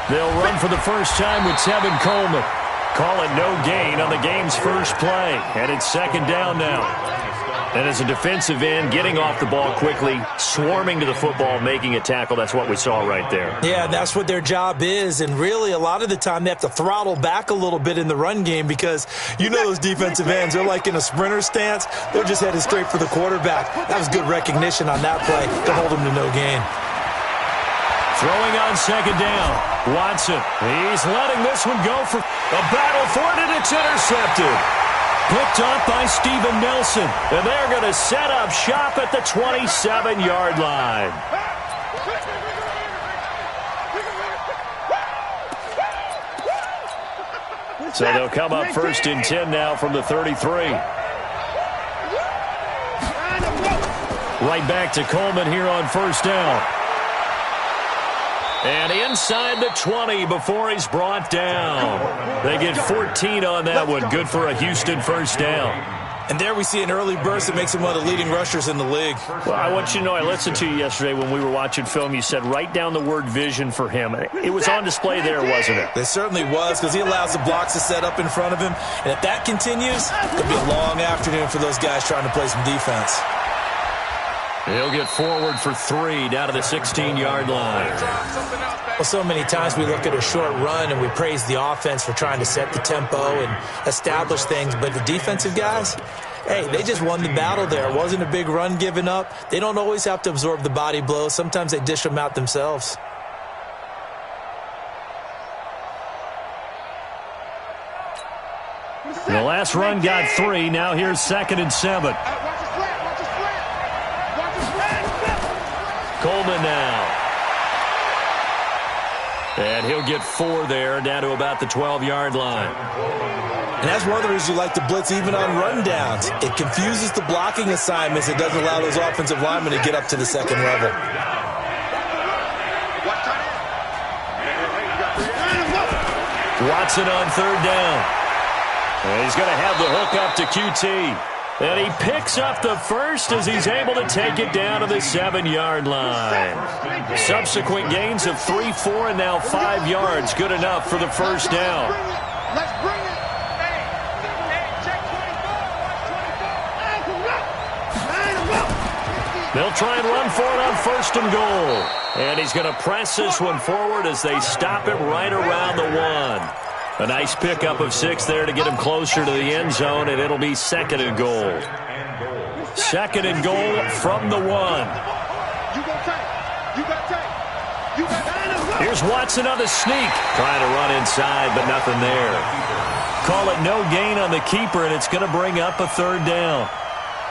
They'll run for the first time with Tevin Coleman. Call it no gain on the game's first play. And it's second down now. And as a defensive end, getting off the ball quickly, swarming to the football, making a tackle, that's what we saw right there. Yeah, that's what their job is. And really, a lot of the time, they have to throttle back a little bit in the run game because you know those defensive ends, they're like in a sprinter stance. They're just headed straight for the quarterback. That was good recognition on that play to hold him to no gain. Throwing on second down. Watson, he's letting this one go for a battle for it, and it's intercepted. Picked up by Steven Nelson, and they're going to set up shop at the 27-yard line. So they'll come up first and 10 now from the 33. Right back to Coleman here on first down. And inside the 20 before he's brought down. They get 14 on that one. Good for a Houston first down. And there we see an early burst that makes him one of the leading rushers in the league. Well, I want you to know, I listened to you yesterday when we were watching film. You said write down the word vision for him. It was on display there, wasn't it? It certainly was, because he allows the blocks to set up in front of him. And if that continues, it'll be a long afternoon for those guys trying to play some defense. He'll get forward for 3 down to the 16-yard line. Well, so many times we look at a short run and we praise the offense for trying to set the tempo and establish things. But the defensive guys, hey, they just won the battle there. It wasn't a big run given up. They don't always have to absorb the body blows. Sometimes they dish them out themselves. The last run got 3. Now here's second and 7. Coleman now. And he'll get 4 there, down to about the 12-yard line. And that's one of the reasons you like to blitz even on rundowns. It confuses the blocking assignments. It doesn't allow those offensive linemen to get up to the second level. Watson on third down. And he's going to have the hook up to QT. And he picks up the first as he's able to take it down to the 7-yard line. Subsequent gains of 3, 4, and now 5 yards. Good enough for the first down. They'll try and run for it on first and goal. And he's going to press this one forward as they stop him right around the 1. A nice pickup of 6 there to get him closer to the end zone, and it'll be second and goal. Second and goal from the 1. Here's Watson on the sneak. Trying to run inside, but nothing there. Call it no gain on the keeper, and it's going to bring up a third down.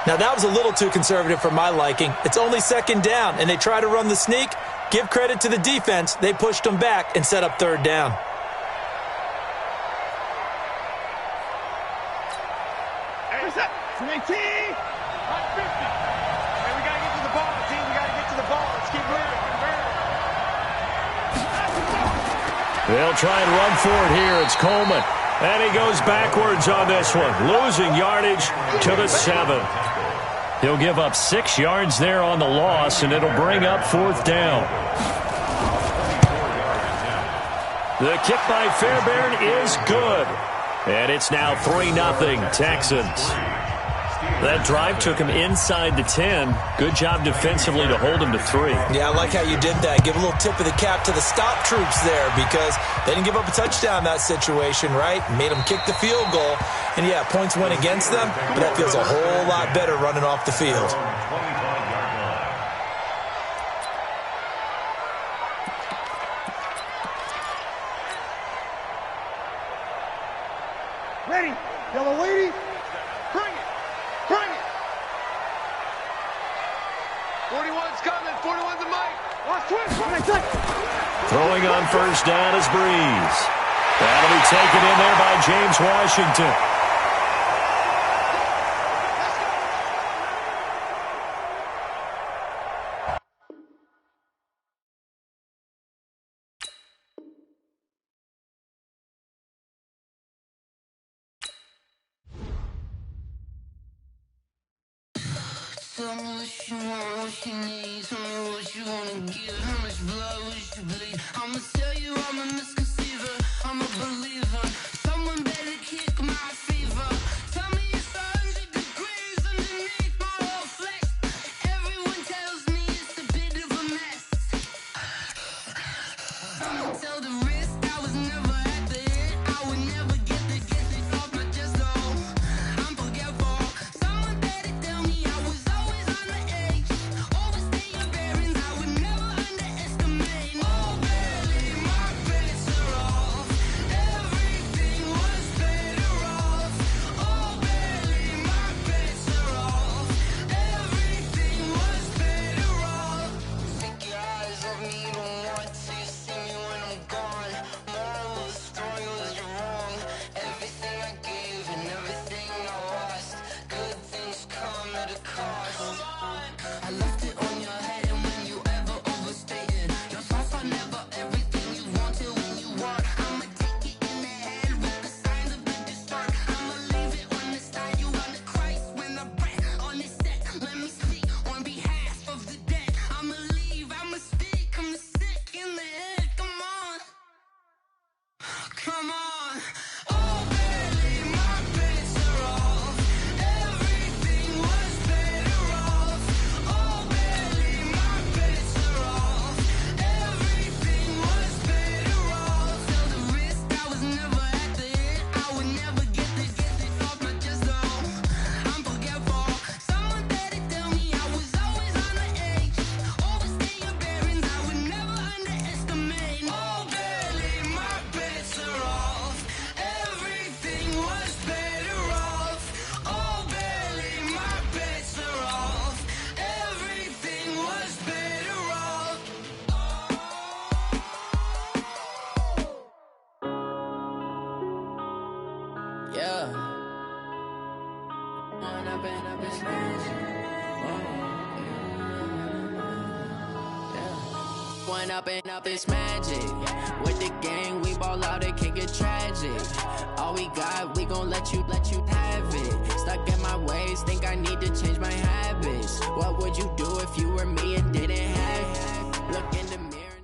Now, that was a little too conservative for my liking. It's only second down, and they try to run the sneak. Give credit to the defense. They pushed them back and set up third down. They'll try and run for it here. It's Coleman. And he goes backwards on this one, losing yardage to the 7. He'll give up 6 yards there on the loss, and it'll bring up fourth down. The kick by Fairbairn is good. And it's now 3-0 Texans. That drive took him inside the 10. Good job defensively to hold him to 3. Yeah, I like how you did that. Give a little tip of the cap to the stop troops there because they didn't give up a touchdown in that situation, right? Made them kick the field goal. And, yeah, points went against them, but that feels a whole lot better running off the field. Ready, yellow lady. Bring it. Bring it. 41's coming. 41's a mic. Last twist. Throwing on first down is Breeze. That'll be taken in there by James Washington. Tell me what you want, what you need. Tell me what you wanna give. How much blood would you bleed? I'ma tell you I'm I'm a misconceiver, I'm a believer. Someone better kick my fever. Tell me it's 100 degrees underneath my whole flesh. Everyone tells me it's a bit of a mess. I'ma tell the risk I was never at the end. I would never get this off my chest, though. I'm forgetful. Someone better tell me I was always on the edge. Overstay your bearings, I would never underestimate. Oh, barely, my bets are off. Everything was better off. Oh, barely, my bets are off. Everything was better off. Take your eyes off me, don't want to see me when I'm gone. Moral of the story was you're wrong. Everything I gave and everything I lost. Good things come at a cost. I left it on your head, and when you ever overstay it, your thoughts are never everything you wanted when you want. I'ma take it in the head with the signs of the distort. I'ma leave it on the side. You on the Christ when the breath on the set. Let me speak on behalf of the dead. I'ma leave, I'ma speak. I'm the sick in the head. Come on, come on. Oh, barely, my bets are off. Everything was better off. Oh, barely, my bets are off. Everything was better off. Tell the risk I was never at the end. I would never get this off my chest, though. I'm forgetful. Someone better tell me I was always on the edge. Overstay your bearings, I would never underestimate. Oh, barely, my bets are off. Everything was better off. Oh, barely, my bets are off. Everything was better off. Yeah. When I've been smashed. When up this magic. With the gang, we ball out, it can get tragic. All we got, we gon' let you have it. Stuck in my ways, think I need to change my habits. What would you do if you were me and didn't have it? Look in the mirror.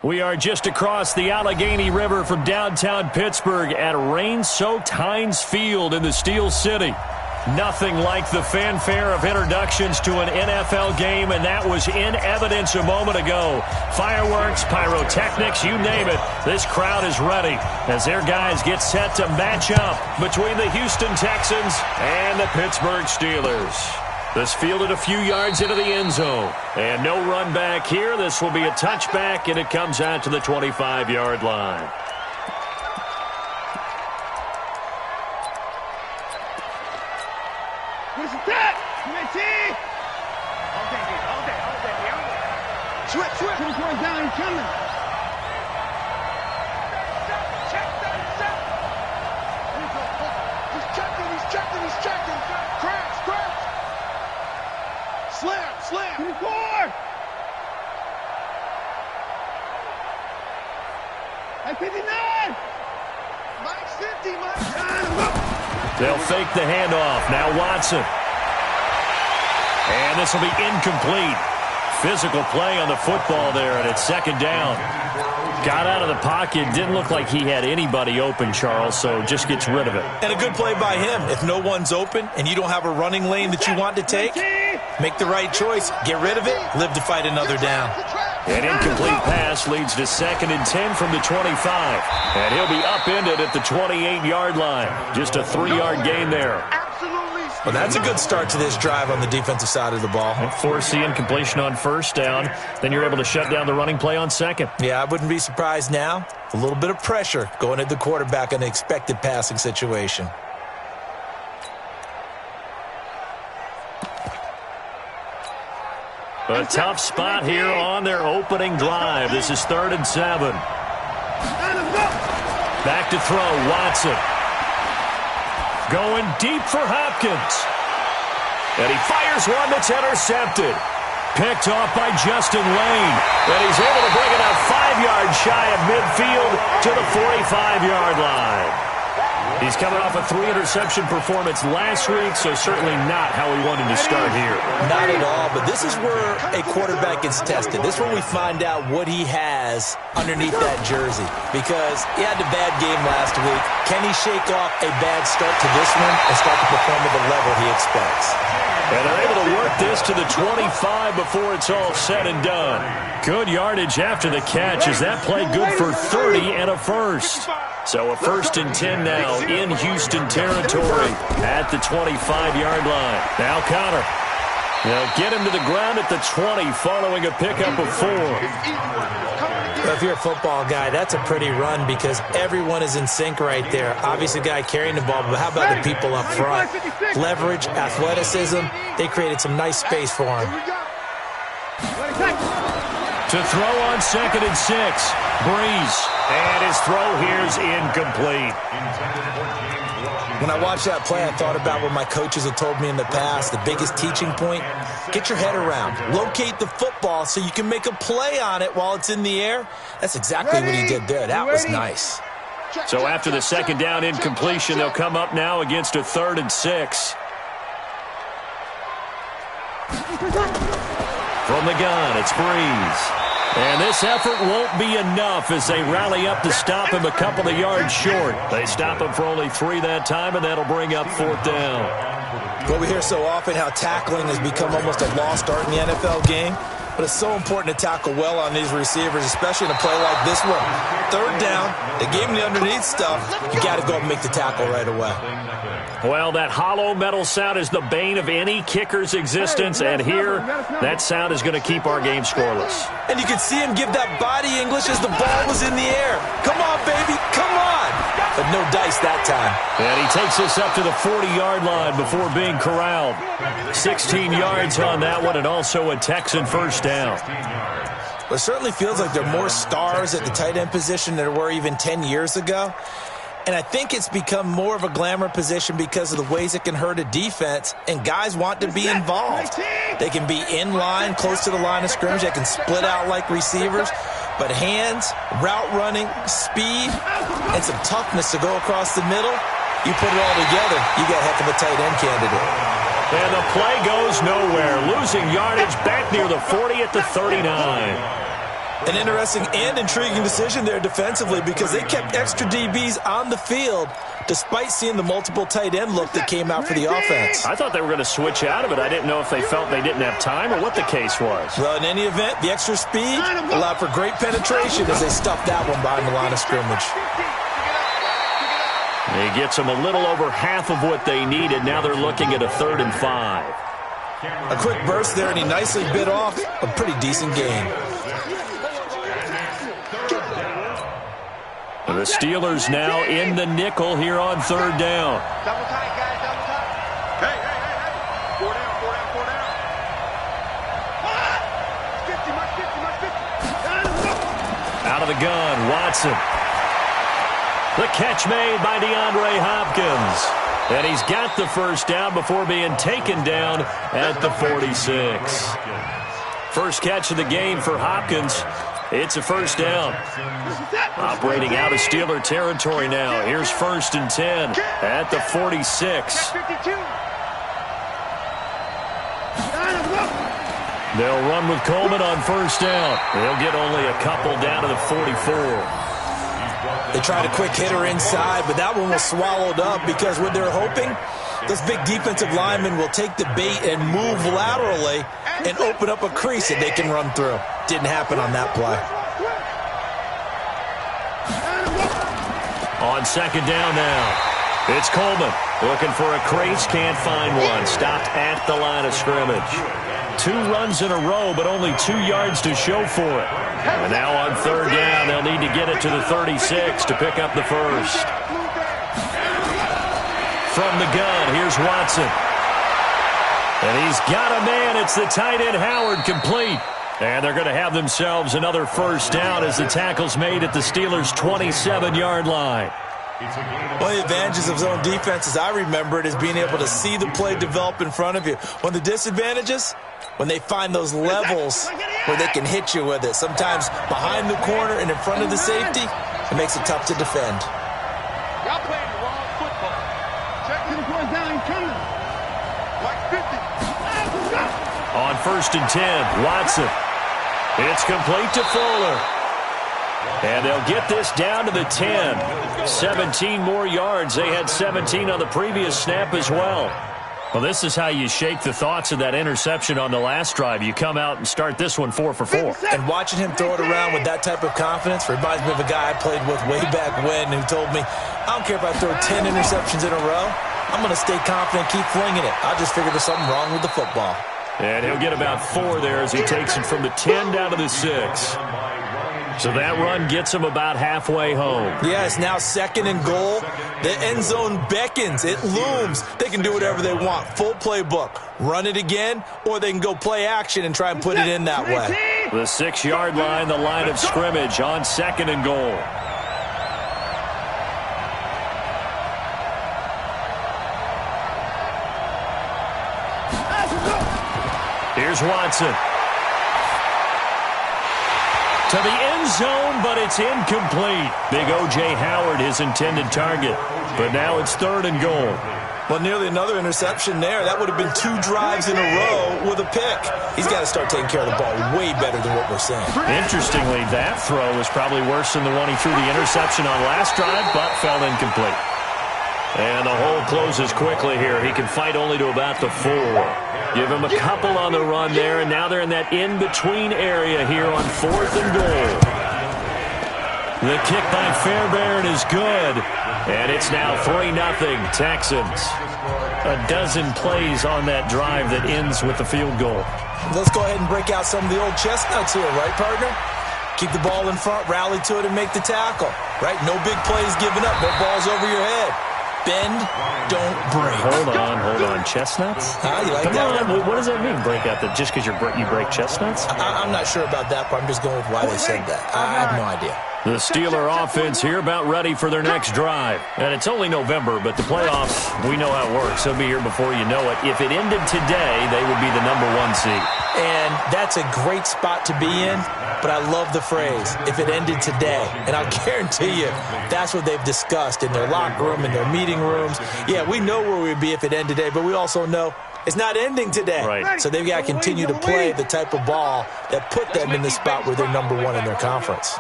We are just across the Allegheny River from downtown Pittsburgh at rain-soaked Heinz Field in the Steel City. Nothing like the fanfare of introductions to an NFL game, and that was in evidence a moment ago. Fireworks, pyrotechnics, you name it. This crowd is ready as their guys get set to match up between the Houston Texans and the Pittsburgh Steelers. This fielded a few yards into the end zone. And no run back here. This will be a touchback, and it comes out to the 25-yard line. Where's the tap? UNT! All day, baby. All day. Switch. 24 down, he's coming. Check that, set. He's checking. Crash. Slam. 24! At 59! Mike's 50, They'll fake the handoff. Now Watson. And this will be incomplete. Physical play on the football there, and it's second down. Got out of the pocket. Didn't look like he had anybody open, Charles, so just gets rid of it. And a good play by him. If no one's open and you don't have a running lane that you want to take, make the right choice. Get rid of it. Live to fight another down. An incomplete pass leads to 2nd and 10 from the 25. And he'll be upended at the 28-yard line. Just a 3-yard gain there. Well, that's a good start to this drive on the defensive side of the ball. And force the incompletion on first down. Then you're able to shut down the running play on second. Yeah, I wouldn't be surprised now. A little bit of pressure going at the quarterback in an expected passing situation. A tough spot here on their opening drive. This is 3rd and 7. Back to throw, Watson. Going deep for Hopkins. And he fires one that's intercepted. Picked off by Justin Lane. And he's able to bring it out 5 yards shy of midfield to the 45-yard line. He's coming off a 3-interception performance last week, so certainly not how he wanted to start here. Not at all, but this is where a quarterback gets tested. This is where we find out what he has underneath that jersey, because he had a bad game last week. Can he shake off a bad start to this one and start to perform at the level he expects? And they're able to work this to the 25 before it's all said and done. Good yardage after the catch as that play good for 30 and a first. So a 1st and 10 now in Houston territory at the 25-yard line. Now Connor. They'll get him to the ground at the 20 following a pickup of 4. Well, if you're a football guy, that's a pretty run because everyone is in sync right there. Obviously, the guy carrying the ball, but how about the people up front? Leverage, athleticism, they created some nice space for him. To throw on 2nd and 6, Breeze. And his throw here's incomplete. When I watched that play, I thought about what my coaches have told me in the past. The biggest teaching point, get your head around. Locate the football so you can make a play on it while it's in the air. That's exactly what he did there. That was nice. So after the 2nd down incompletion, they'll come up now against a 3rd and 6. From the gun, it's Breeze. And this effort won't be enough as they rally up to stop him a couple of yards short. They stop him for only 3 that time, and that'll bring up 4th down. Well, we hear so often how tackling has become almost a lost art in the NFL game. But it's so important to tackle well on these receivers, especially in a play like this one. 3rd down, they gave him the underneath stuff. You got to go and make the tackle right away. Well, that hollow metal sound is the bane of any kicker's existence, and here, that sound is going to keep our game scoreless. And you can see him give that body English as the ball was in the air. Come on, baby, come on. But no dice that time. And he takes us up to the 40-yard line before being corralled. 16 yards on that one, and also a Texan 1st down. Well, it certainly feels like there are more stars at the tight end position than there were even 10 years ago. And I think it's become more of a glamour position because of the ways it can hurt a defense, and guys want to be involved. They can be in line, close to the line of scrimmage. They can split out like receivers. But hands, route running, speed, and some toughness to go across the middle, you put it all together, you got a heck of a tight end candidate. And the play goes nowhere, losing yardage back near the 40 at the 39. An interesting and intriguing decision there defensively because they kept extra DBs on the field despite seeing the multiple tight end look that came out for the offense. I thought they were going to switch out of it. I didn't know if they felt they didn't have time or what the case was. Well, in any event, the extra speed allowed for great penetration as they stuffed that one behind the line of scrimmage. He gets them a little over half of what they needed. Now they're looking at a 3rd and 5. A quick burst there, and he nicely bit off a pretty decent gain. The Steelers now in the nickel here on 3rd down. Double tight, guys, double tight. Hey. 4 down. 50, Out of the gun, Watson. The catch made by DeAndre Hopkins. And he's got the 1st down before being taken down at the 46. First catch of the game for Hopkins. It's a 1st down. Operating out of Steeler territory now. Here's 1st and 10 at the 46. They'll run with Coleman on 1st down. They'll get only a couple down to the 44. They tried a quick hitter inside, but that one was swallowed up because what they're hoping, those big defensive linemen will take the bait and move laterally and open up a crease that they can run through. Didn't happen on that play. On 2nd down now, it's Coleman looking for a crease, can't find one. Stopped at the line of scrimmage. 2 runs in a row, but only 2 yards to show for it. And now on 3rd down, they'll need to get it to the 36 to pick up the 1st. From the gun, here's Watson. And he's got a man. It's the tight end Howard, complete. And they're going to have themselves another 1st down as the tackle's made at the Steelers' 27-yard line. One of the advantages of zone defense, as I remember it, is being able to see the play develop in front of you. One of the disadvantages, when they find those levels where they can hit you with it. Sometimes behind the corner and in front of the safety, it makes it tough to defend. Y'all playing the wrong football. 1st and 10. Watson. It's complete to Fuller. And they'll get this down to the 10. 17 more yards. They had 17 on the previous snap as well. Well, this is how you shake the thoughts of that interception on the last drive. You come out and start this one 4 for 4. And watching him throw it around with that type of confidence reminds me of a guy I played with way back when who told me, I don't care if I throw 10 interceptions in a row. I'm going to stay confident, keep flinging it. I just figured there's something wrong with the football. And he'll get about 4 there as he takes it from the 10 down to the 6. So that run gets him about halfway home. Yeah, it's now 2nd and goal. The end zone beckons. It looms. They can do whatever they want. Full playbook. Run it again, or they can go play action and try and put it in that way. The 6-yard line, the line of scrimmage on 2nd and goal. Here's Watson. To the end zone, but it's incomplete. Big O.J. Howard, his intended target. But now it's 3rd and goal. Well, nearly another interception there. That would have been 2 drives in a row with a pick. He's got to start taking care of the ball way better than what we're saying. Interestingly, that throw was probably worse than the one he threw the interception on last drive, but fell incomplete. And the hole closes quickly here. He can fight only to about the 4. Give him a couple on the run there, and now they're in that in-between area here on 4th and goal. The kick by Fairbairn is good, and it's now 3-0 Texans. A dozen plays on that drive that ends with the field goal. Let's go ahead and break out some of the old chestnuts here, right, partner? Keep the ball in front, rally to it, and make the tackle, right? No big plays given up, no balls over your head. Bend, don't break. Hold on. Chestnuts? You like Come that on. one? What does that mean, break out? That just because you break chestnuts? I'm not sure about that, but I'm just going with why they said that. I have no idea. The Steeler offense here about ready for their next drive. And it's only November, but the playoffs, we know how it works. They'll be here before you know it. If it ended today, they would be the #1 seed. And that's a great spot to be in, but I love the phrase, if it ended today. And I'll guarantee you, that's what they've discussed in their locker room, in their meeting rooms. Yeah, we know where we'd be if it ended today, but we also know it's not ending today. Right. So they've got to continue to play the type of ball that put them in the spot where they're #1 in their conference.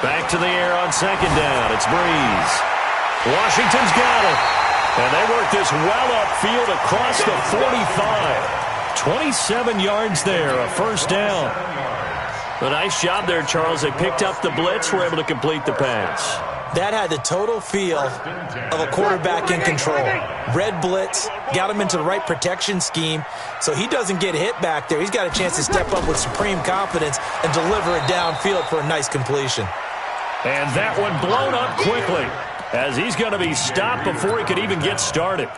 Back to the air on 2nd down. It's Breeze. Washington's got it. And they work this well upfield across the 45. 27 yards there, a 1st down. A nice job there, Charles. They picked up the blitz, were able to complete the pass. That had the total feel of a quarterback in control. Red blitz, got him into the right protection scheme, so he doesn't get hit back there. He's got a chance to step up with supreme confidence and deliver it downfield for a nice completion. And that one blown up quickly as he's going to be stopped before he could even get started.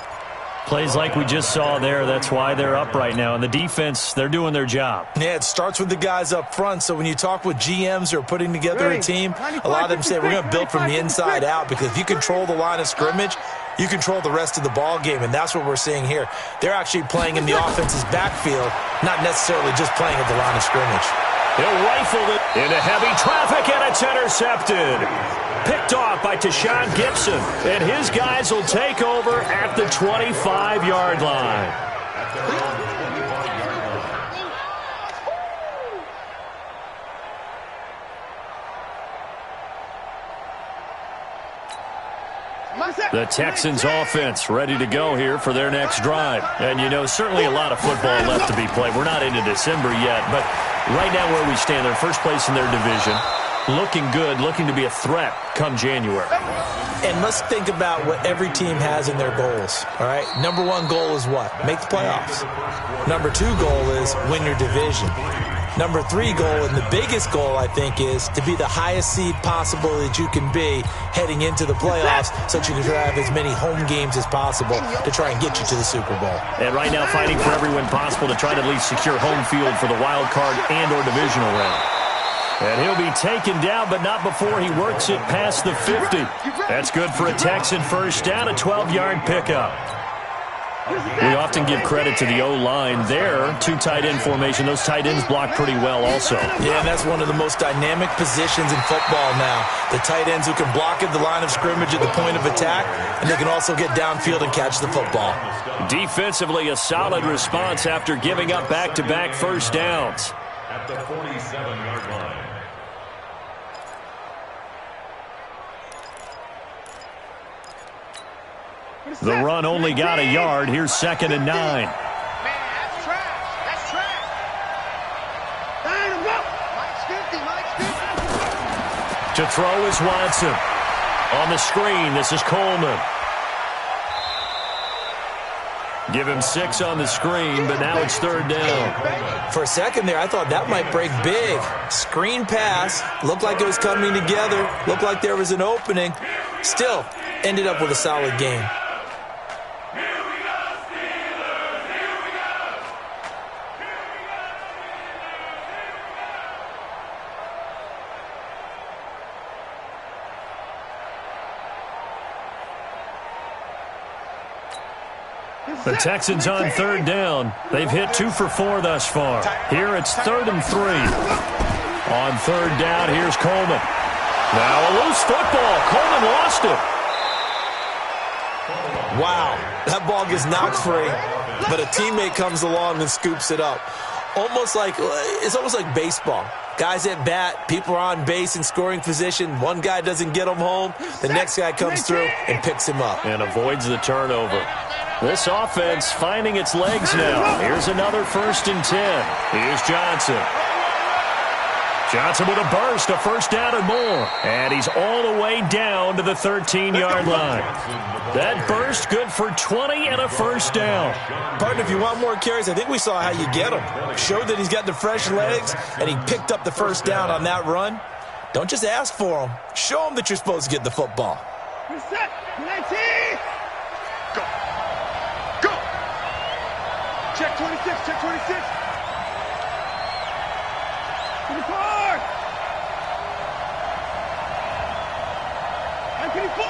Plays like we just saw there, that's why they're up right now. And the defense, they're doing their job. Yeah, it starts with the guys up front. So when you talk with GMs who are putting together a team, a lot of them say we're going to build from the inside out, because if you control the line of scrimmage, you control the rest of the ball game, and that's what we're seeing here. They're actually playing in the offense's backfield, not necessarily just playing at the line of scrimmage. He'll rifle it into heavy traffic, and it's intercepted. Picked off by Tashawn Gibson, and his guys will take over at the 25-yard line. The Texans offense ready to go here for their next drive. And, you know, certainly a lot of football left to be played. We're not into December yet, but right now where we stand, they're first place in their division. Looking good, looking to be a threat come January. And let's think about what every team has in their goals, all right? #1 goal is what? Make the playoffs. #2 goal is win your division. #3 goal, and the biggest goal, I think, is to be the highest seed possible that you can be heading into the playoffs, so that you can have as many home games as possible to try and get you to the Super Bowl. And right now fighting for every win possible to try to at least secure home field for the wild card and or divisional round. And he'll be taken down, but not before he works it past the 50. That's good for a Texan 1st down, a 12-yard pickup. We often give credit to the O-line there. Two tight end formation. Those tight ends block pretty well also. Yeah, and that's one of the most dynamic positions in football now. The tight ends who can block at the line of scrimmage at the point of attack, and they can also get downfield and catch the football. Defensively, a solid response after giving up back-to-back first downs. At the 47-yard line. The run only got a yard. Here's 2nd and 9. Man, that's trash. That's trash. Line him up. Mike's 50. To throw is Watson. On the screen, this is Coleman. Give him 6 on the screen, but now it's 3rd down. For a second there, I thought that might break big. Screen pass. Looked like it was coming together. Looked like there was an opening. Still, ended up with a solid game. The Texans on 3rd down. They've hit 2 for 4 thus far. Here it's 3rd and 3. On 3rd down, here's Coleman. Now a loose football. Coleman lost it. Wow, that ball gets knocked free, but a teammate comes along and scoops it up. It's almost like baseball. Guys at bat, people are on base in scoring position. One guy doesn't get him home. The next guy comes through and picks him up. And avoids the turnover. This offense finding its legs now. Here's another 1st and 10. Here's Johnson. Johnson with a burst, a first down and more. And he's all the way down to the 13-yard line. That burst good for 20 and a first down. Partner, if you want more carries, I think we saw how you get him. Showed that he's got the fresh legs, and he picked up the first down on that run. Don't just ask for him. Show him that you're supposed to get the football. Reset. 19. Go. Go. Check 26. Check 26. 24. 24.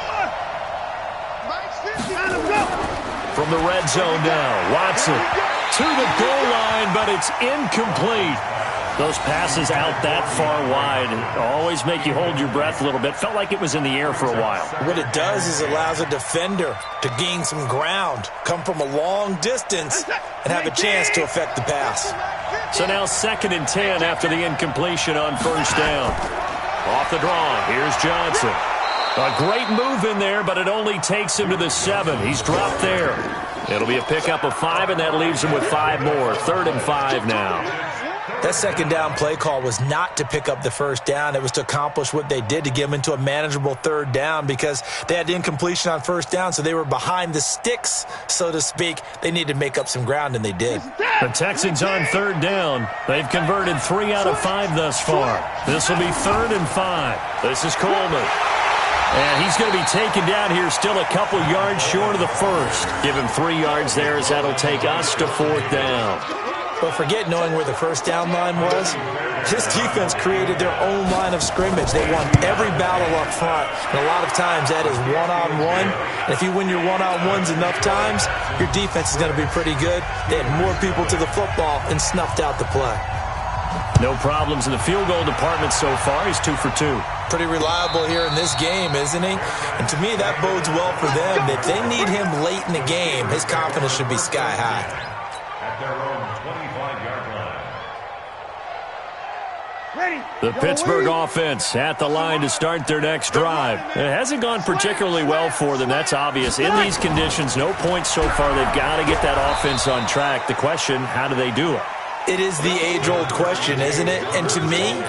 Mike's 50. Line him up. From the red zone now, Watson to the goal line, but it's incomplete. Those passes out that far wide always make you hold your breath a little bit. Felt like it was in the air for a while. What it does is it allows a defender to gain some ground, come from a long distance, and have a chance to affect the pass. So now 2nd and 10 after the incompletion on first down. Off the draw, here's Johnson. A great move in there, but it only takes him to the 7. He's dropped there. It'll be a pickup of 5, and that leaves him with 5 more. 3rd and 5 now. That 2nd down play call was not to pick up the first down. It was to accomplish what they did, to get them into a manageable 3rd down, because they had the incompletion on first down, so they were behind the sticks, so to speak. They needed to make up some ground, and they did. The Texans on 3rd down. They've converted 3 out of 5 thus far. This will be 3rd and 5. This is Coleman. And he's going to be taken down here, still a couple yards short of the first. Give him 3 yards there, as that'll take us to 4th down. But forget knowing where the first down line was. This defense created their own line of scrimmage. They won every battle up front. And a lot of times that is one-on-one. And if you win your one-on-ones enough times, your defense is going to be pretty good. They had more people to the football and snuffed out the play. No problems in the field goal department so far. He's 2 for 2. Pretty reliable here in this game, isn't he? And to me, that bodes well for them. If they need him late in the game, his confidence should be sky high. At their own 25-yard line. Ready. The Pittsburgh offense at the line to start their next drive. It hasn't gone particularly well for them. That's obvious. In these conditions, no points so far. They've got to get that offense on track. The question, how do they do it? It is the age-old question, isn't it? And to me,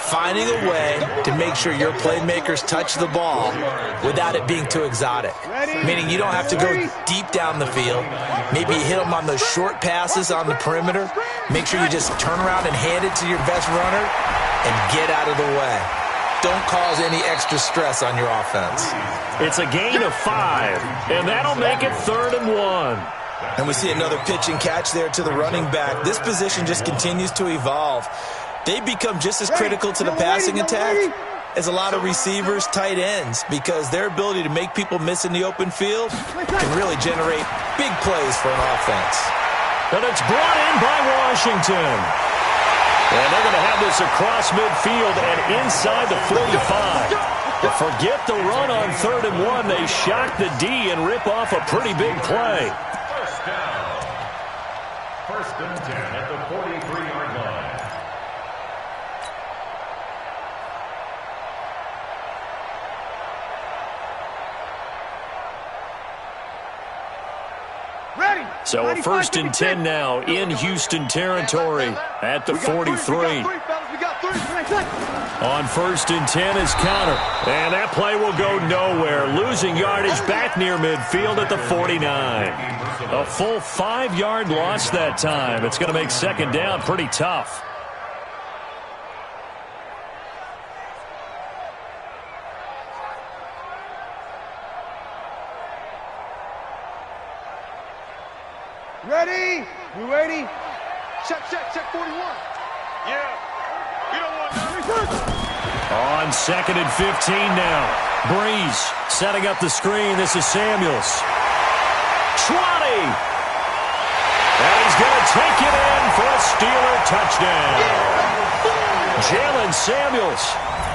finding a way to make sure your playmakers touch the ball without it being too exotic. Meaning you don't have to go deep down the field. Maybe hit them on those short passes on the perimeter. Make sure you just turn around and hand it to your best runner and get out of the way. Don't cause any extra stress on your offense. It's a gain of 5, and that'll make it 3rd and 1. And we see another pitch and catch there to the running back. This position just continues to evolve. They become just as critical to the passing attack is a lot of receivers, tight ends, because their ability to make people miss in the open field can really generate big plays for an offense. And it's brought in by Washington. And they're going to have this across midfield and inside the 45. But forget the run on 3rd and 1. They shock the D and rip off a pretty big play. First down. 1st and 10 at the 43-yard line. Ready. So a 1st and 10 now in Houston territory at the 43. On 1st and 10 is counter. And that play will go nowhere. Losing yardage back near midfield at the 49. A full 5-yard loss that time. It's going to make 2nd down pretty tough. Ready? We ready? Check 41. Yeah. You don't want On 2nd and 15 now. Breeze setting up the screen. This is Samuels. 20. And he's going to take it in for a Steeler touchdown. Jalen Samuels,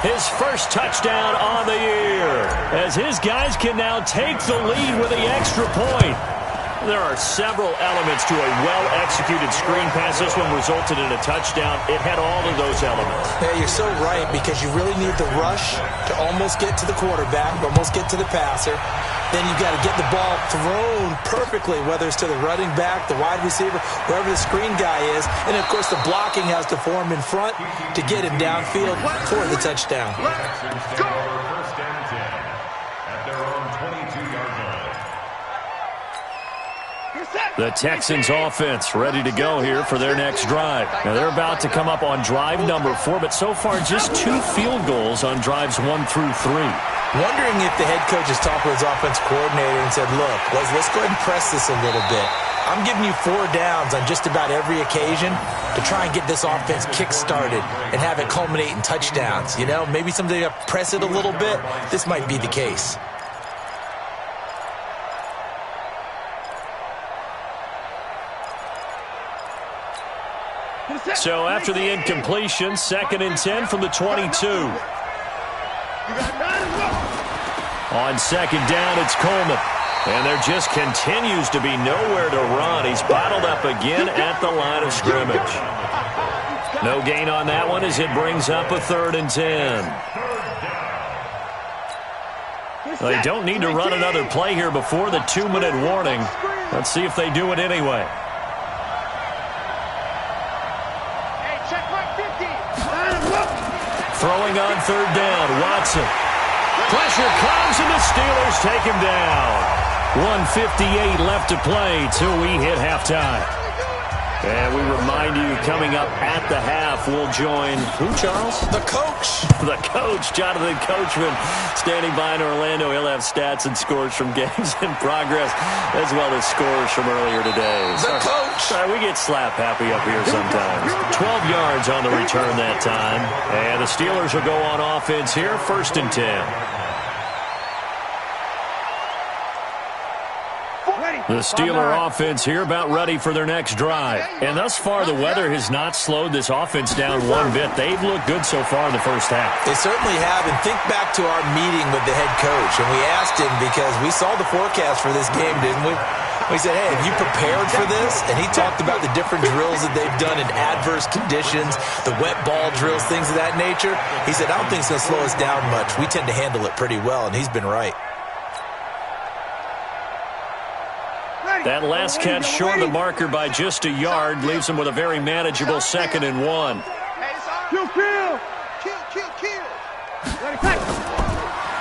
his first touchdown on the year, as his guys can now take the lead with the extra point. There are several elements to a well-executed screen pass. This one resulted in a touchdown. It had all of those elements. Yeah, you're so right, because you really need the rush to almost get to the quarterback, almost get to the passer. Then you've got to get the ball thrown perfectly, whether it's to the running back, the wide receiver, wherever the screen guy is. And, of course, the blocking has to form in front to get him downfield for the touchdown. Texans take over 1st and 10 at their own 22-yard line. The Texans offense ready to go here for their next drive. Now they're about to come up on drive number 4, but so far just 2 field goals on drives 1 through 3. Wondering if the head coach has talked with his offense coordinator and said, look, let's go ahead and press this a little bit. I'm giving you 4 downs on just about every occasion to try and get this offense kick-started and have it culminate in touchdowns. You know, maybe someday you press it a little bit. This might be the case. So after the incompletion, 2nd and 10 from the 22. On 2nd down, it's Coleman. And there just continues to be nowhere to run. He's bottled up again at the line of scrimmage. No gain on that one as it brings up a 3rd and 10. They don't need to run another play here before the 2-minute warning. Let's see if they do it anyway. Throwing on 3rd down, Watson. Pressure comes, and the Steelers take him down. 1:58 left to play till we hit halftime. And we remind you, coming up at the half, we'll join who, Charles? The coach. The coach, Jonathan Coachman, standing by in Orlando. He'll have stats and scores from games in progress, as well as scores from earlier today. The coach. Sorry, we get slap happy up here sometimes. 12 yards on the return that time. And the Steelers will go on offense here, 1st and 10. The Steeler offense here about ready for their next drive. And thus far, the weather has not slowed this offense down one bit. They've looked good so far in the first half. They certainly have. And think back to our meeting with the head coach. And we asked him, because we saw the forecast for this game, didn't we? We said, hey, have you prepared for this? And he talked about the different drills that they've done in adverse conditions, the wet ball drills, things of that nature. He said, I don't think it's going to slow us down much. We tend to handle it pretty well, and he's been right. That last catch short of the marker by just a yard leaves him with a very manageable 2nd and 1.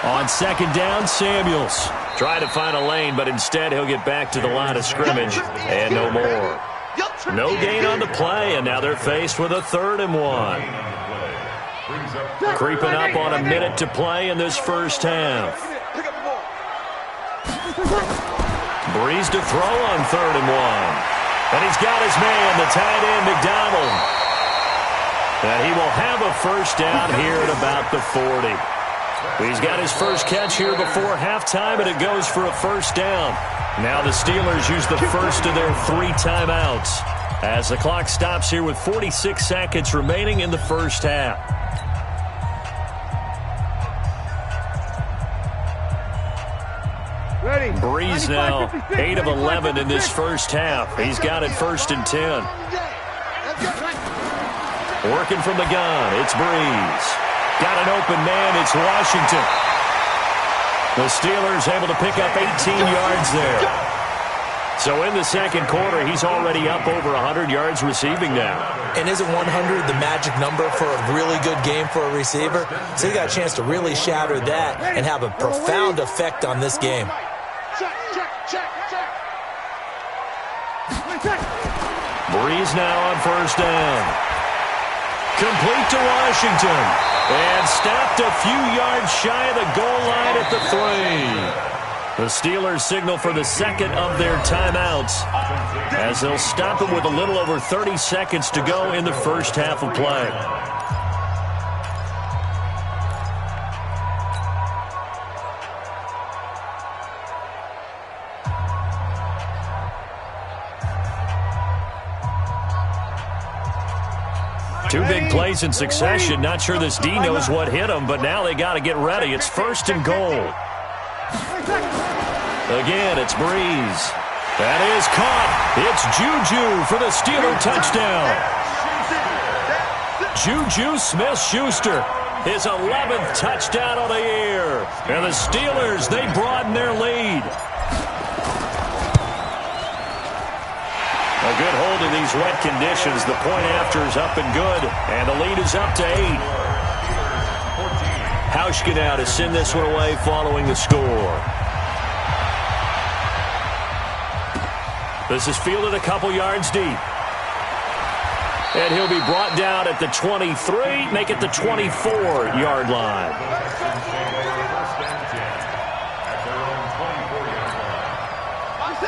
On 2nd down, Samuels. Try to find a lane, but instead he'll get back to the line of scrimmage, and no more. No gain on the play, and now they're faced with a 3rd and 1. Creeping up on a minute to play in this first half. Breeze to throw on 3rd and 1. And he's got his man, the tight end, McDonald. And he will have a first down here at about the 40. He's got his first catch here before halftime, and it goes for a first down. Now the Steelers use the first of their 3 timeouts as the clock stops here with 46 seconds remaining in the first half. Breeze now 8 of 11 in this first half. He's got it 1st and 10. Working from the gun, it's Breeze. Got an open man, it's Washington. The Steelers able to pick up 18 yards there. So in the second quarter, he's already up over 100 yards receiving now. And isn't 100 the magic number for a really good game for a receiver? So he got a chance to really shatter that and have a profound effect on this game. Breeze now on first down. Complete to Washington. And stopped a few yards shy of the goal line at the 3. The Steelers signal for the second of their timeouts as they'll stop it with a little over 30 seconds to go in the first half of play. Two big plays in succession. Not sure this D knows what hit him, but now they got to get ready. It's 1st and goal. Again, it's Breeze. That is caught. It's Juju for the Steeler touchdown. Juju Smith-Schuster, his 11th touchdown of the year. And the Steelers, they broaden their lead. A good hold in these wet conditions. The point after is up and good, and the lead is up to 8. Hauschka now to send this one away following the score. This is fielded a couple yards deep. And he'll be brought down at the 23, make it the 24-yard line.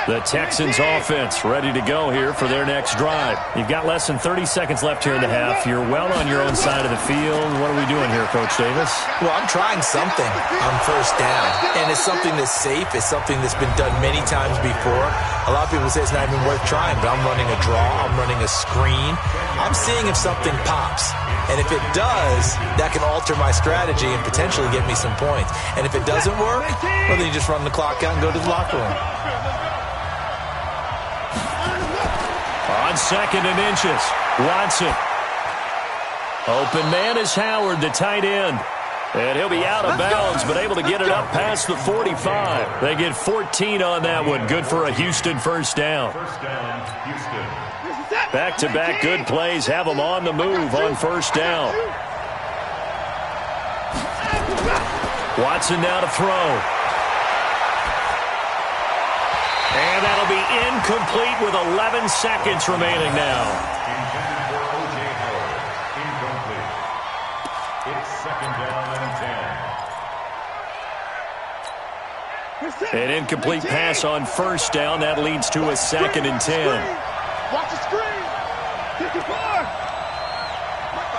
The Texans offense ready to go here for their next drive. You've got less than 30 seconds left here in the half. You're well on your own side of the field. What are we doing here, Coach Davis? Well, I'm trying something on first down. And it's something that's safe. It's something that's been done many times before. A lot of people say it's not even worth trying, but I'm running a draw. I'm running a screen. I'm seeing if something pops. And if it does, that can alter my strategy and potentially get me some points. And if it doesn't work, well, then you just run the clock out and go to the locker room. On 2nd and inches, Watson. Open man is Howard, the tight end. And he'll be out of bounds, but able to get it up past the 45. They get 14 on that one. Good for a Houston first down. Back-to-back good plays have them on the move on first down. Watson now to throw. And that'll be incomplete with 11 seconds remaining now. Intended for O.J. Howard. Incomplete. It's 2nd down and 10. An incomplete pass on first down. That leads to a 2nd and 10. Watch the screen. 54. Right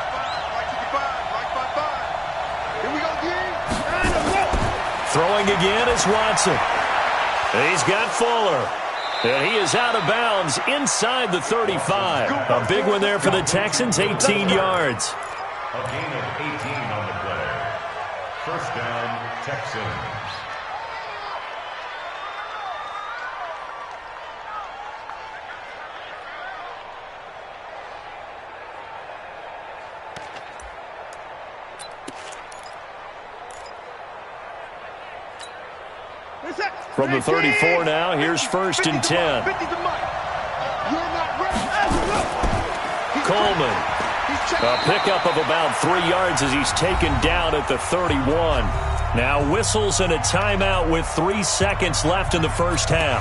by 5. Here we go, D. Throwing again is Watson. He's got Fuller. And he is out of bounds inside the 35. A big one there for the Texans, 18 yards. A gain of 18 on the play. First down, Texans. From the 34 now, here's 1st and 10. Coleman. A pickup of about 3 yards as he's taken down at the 31. Now whistles and a timeout with 3 seconds left in the first half.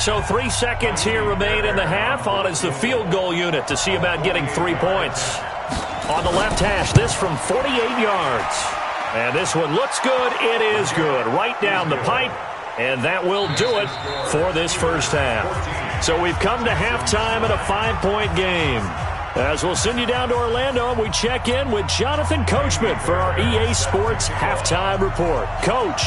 So 3 seconds here remain in the half. On is the field goal unit to see about getting 3 points. On the left hash, this from 48 yards. And this one looks good. It is good. Right down the pipe. And that will do it for this first half. So we've come to halftime at a 5-point game. As we'll send you down to Orlando, and we check in with Jonathan Coachman for our EA Sports Halftime Report. Coach,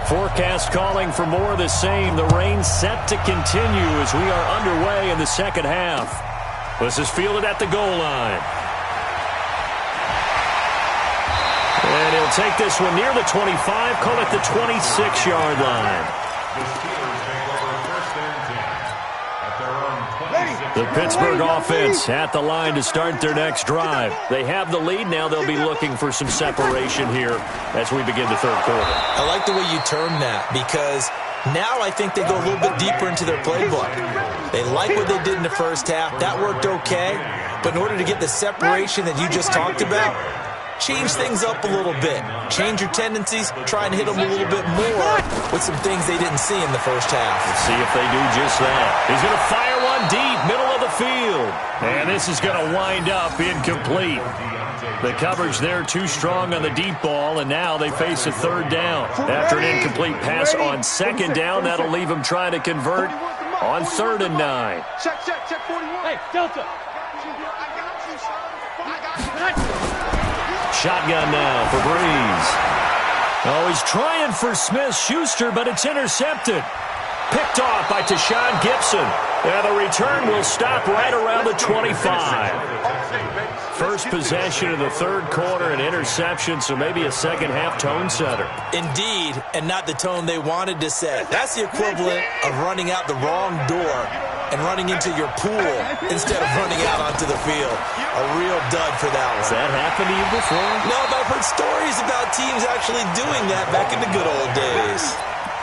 forecast calling for more of the same. The rain set to continue as we are underway in the second half. This is fielded at the goal line. And he'll take this one near the 25, call it the 26-yard line. The Pittsburgh offense at the line to start their next drive. They have the lead. Now they'll be looking for some separation here as we begin the third quarter. I like the way you term that because now I think they go a little bit deeper into their playbook. They like what they did in the first half. That worked okay. But in order to get the separation that you just talked about, change things up a little bit. Change your tendencies. Try and hit them a little bit more with some things they didn't see in the first half. Let's see if they do just that. He's going to fire one deep, middle of the field. And this is going to wind up incomplete. The coverage there too strong on the deep ball, and now they face a third down. After an incomplete pass on second down, that'll leave them trying to convert on 3rd and 9. Check 41. Hey, Delta. Shotgun now for Breeze. Oh, he's trying for Smith-Schuster, but it's intercepted. Picked off by Tashawn Gibson. And the return will stop right around the 25. First possession of the third quarter, an interception, so maybe a second-half tone setter. Indeed, and not the tone they wanted to set. That's the equivalent of running out the wrong door and running into your pool instead of running out onto the field. A real dud for that one. Has that happened to you before? No, but I've heard stories about teams actually doing that back in the good old days.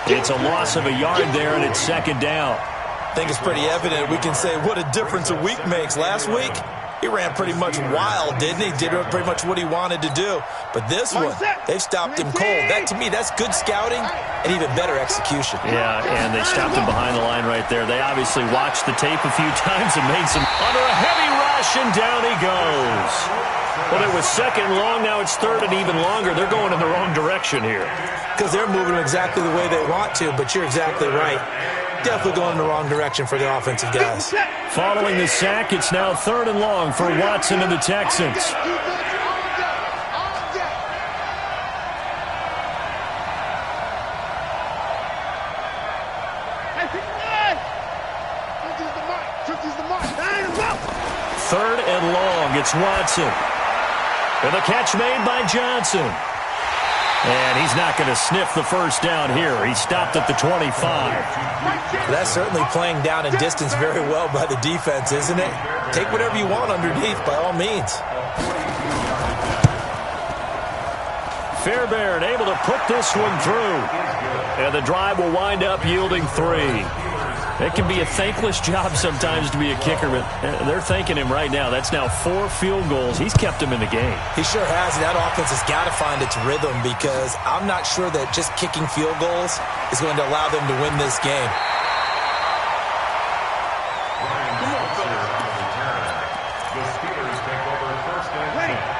It's a loss of a yard there, and it's second down. I think it's pretty evident. We can say what a difference a week makes. Last week, he ran pretty much wild, didn't he? Did pretty much what he wanted to do. But this one, they've stopped him cold. That, to me, that's good scouting and even better execution. Yeah, and they stopped him behind the line right there. They obviously watched the tape a few times and made some under a heavy rush, and down he goes. Well, it was second and long. Now it's third and even longer. They're going in the wrong direction here. Because they're moving exactly the way they want to, but you're exactly right. Definitely going in the wrong direction for the offensive guys. Following the sack, it's now 3rd and long for Watson and the Texans. Third and long, it's Watson. And the catch made by Johnson. And he's not going to sniff the first down here. He stopped at the 25. That's certainly playing down and distance very well by the defense, isn't it? Take whatever you want underneath, by all means. Fairbairn able to put this one through. And the drive will wind up yielding 3. It can be a thankless job sometimes to be a kicker, but they're thanking him right now. That's now 4 field goals. He's kept him in the game. He sure has. That offense has got to find its rhythm because I'm not sure that just kicking field goals is going to allow them to win this game.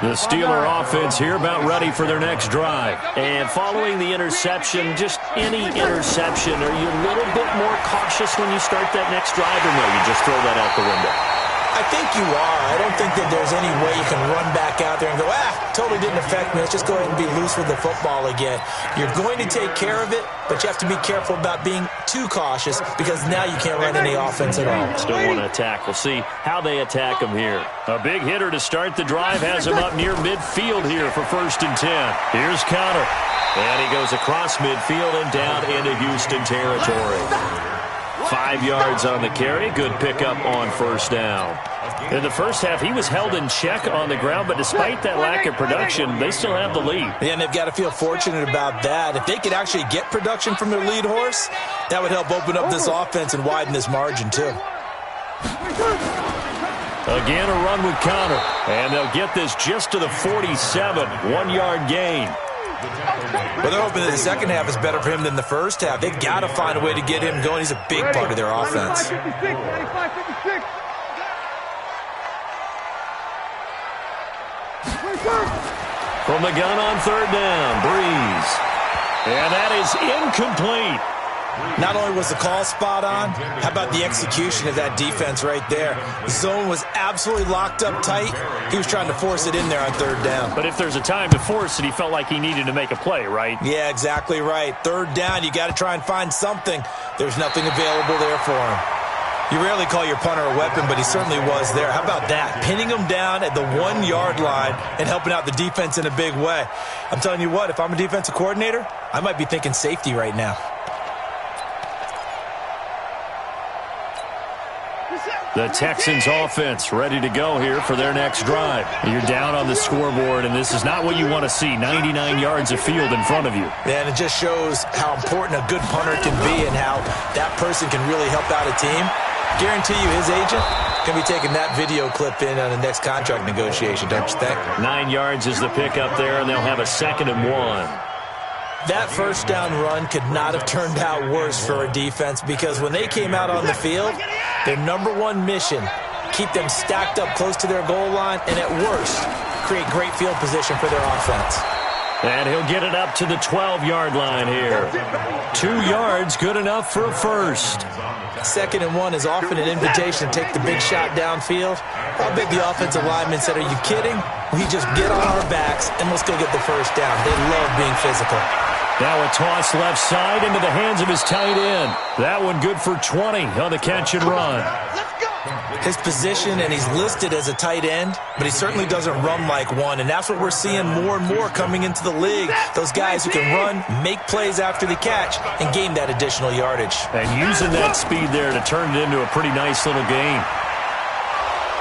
The Steeler offense here about ready for their next drive. And following the interception, just any interception, are you a little bit more cautious when you start that next drive, or no, you just throw that out the window? I think you are. I don't think that there's any way you can run back out there and go, totally didn't affect me. Let's just go ahead and be loose with the football again. You're going to take care of it, but you have to be careful about being too cautious because now you can't run any offense at all. Still want to attack. We'll see how they attack him here. A big hitter to start the drive has him up near midfield here for 1st and 10. Here's Connor. And he goes across midfield and down into Houston territory. 5 yards on the carry. Good pickup on 1st down. In the first half, he was held in check on the ground, but despite that lack of production, they still have the lead. And they've got to feel fortunate about that. If they could actually get production from their lead horse, that would help open up this offense and widen this margin, too. Again, a run with Connor. And they'll get this just to the 47. 1-yard gain. Well, they're hoping that the second half is better for him than the first half. They've got to find a way to get him going. He's a big part of their offense. From the gun on 3rd down, Breeze. And that is incomplete. Not only was the call spot on, how about the execution of that defense right there? The zone was absolutely locked up tight. He was trying to force it in there on third down. But if there's a time to force it, he felt like he needed to make a play, right? Yeah, exactly right. Third down, you got to try and find something. There's nothing available there for him. You rarely call your punter a weapon, but he certainly was there. How about that? Pinning him down at the 1-yard line and helping out the defense in a big way. I'm telling you what, if I'm a defensive coordinator, I might be thinking safety right now. The Texans offense ready to go here for their next drive. You're down on the scoreboard, and this is not what you want to see. 99 yards of field in front of you. Yeah, and it just shows how important a good punter can be and how that person can really help out a team. Guarantee you his agent can be taking that video clip in on the next contract negotiation, don't you think? 9 yards is the pickup there, and they'll have a 2nd and 1. That first down run could not have turned out worse for a defense because when they came out on the field, their number one mission, keep them stacked up close to their goal line, and at worst, create great field position for their offense. And he'll get it up to the 12-yard line here. 2 yards, good enough for a first. 2nd and 1 is often an invitation to take the big shot downfield. I'll bet the offensive lineman said, are you kidding? We just get on our backs and let's go get the first down. They love being physical. Now a toss left side into the hands of his tight end. That one good for 20 on the catch and run. His position, and he's listed as a tight end, but he certainly doesn't run like one, and that's what we're seeing more and more coming into the league. Those guys who can run, make plays after the catch, and gain that additional yardage. And using that speed there to turn it into a pretty nice little gain.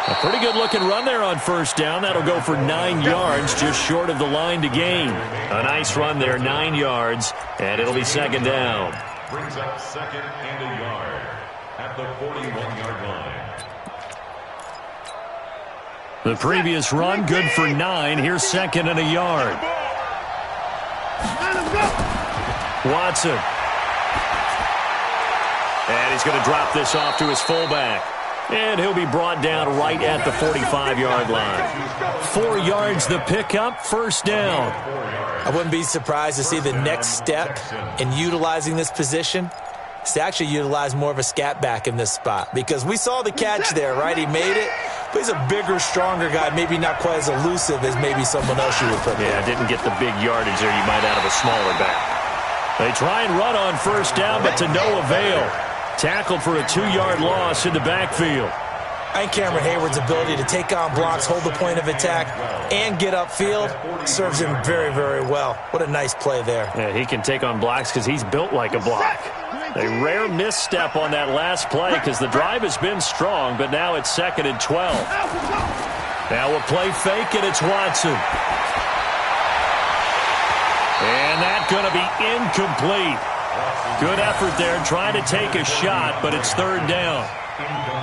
A pretty good-looking run there on first down. That'll go for 9 yards, just short of the line to gain. A nice run there, 9 yards, and it'll be 2nd down. Brings up 2nd and a yard at the 41-yard line. The previous run, good for 9. Here's 2nd and a yard. Watson. And he's going to drop this off to his fullback. And he'll be brought down right at the 45-yard line. 4 yards the pickup, first down. I wouldn't be surprised to see the next step in utilizing this position is to actually utilize more of a scat back in this spot. Because we saw the catch there, right? He made it. But he's a bigger, stronger guy, maybe not quite as elusive as maybe someone else you would put there. Yeah, didn't get the big yardage there you might out of a smaller back. They try and run on first down, but to no avail. Tackled for a 2-yard loss in the backfield. I think Cameron Hayward's ability to take on blocks, hold the point of attack, and get upfield serves him very, very well. What a nice play there. Yeah, he can take on blocks because he's built like a block. A rare misstep on that last play because the drive has been strong, but now it's 2nd and 12. Now a play fake, and it's Watson. And that's going to be incomplete. Good effort there, trying to take a shot, but it's 3rd down.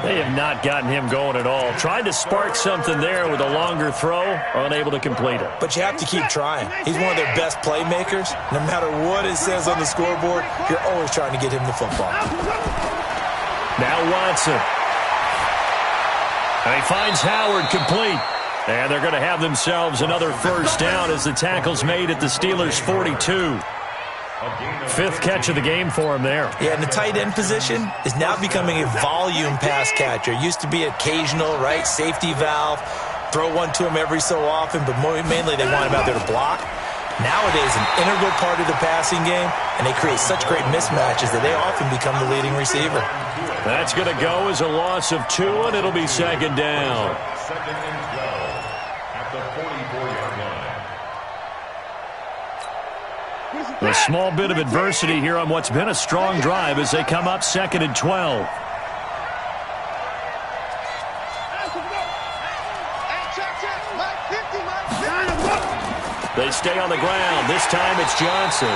They have not gotten him going at all. Tried to spark something there with a longer throw, unable to complete it. But you have to keep trying. He's one of their best playmakers. No matter what it says on the scoreboard, you're always trying to get him the football. Now Watson. And he finds Howard complete. And they're going to have themselves another first down as the tackle's made at the Steelers' 42. 5th catch of the game for him there. Yeah, and the tight end position is now becoming a volume pass catcher. Used to be occasional, right? Safety valve. Throw one to him every so often, but mainly they want him out there to block. Nowadays, an integral part of the passing game, and they create such great mismatches that they often become the leading receiver. That's going to go as a loss of 2, and it'll be 2nd down. 2nd and 12 at the 44-yard line. A small bit of adversity here on what's been a strong drive as they come up 2nd and 12. They stay on the ground. This time it's Johnson.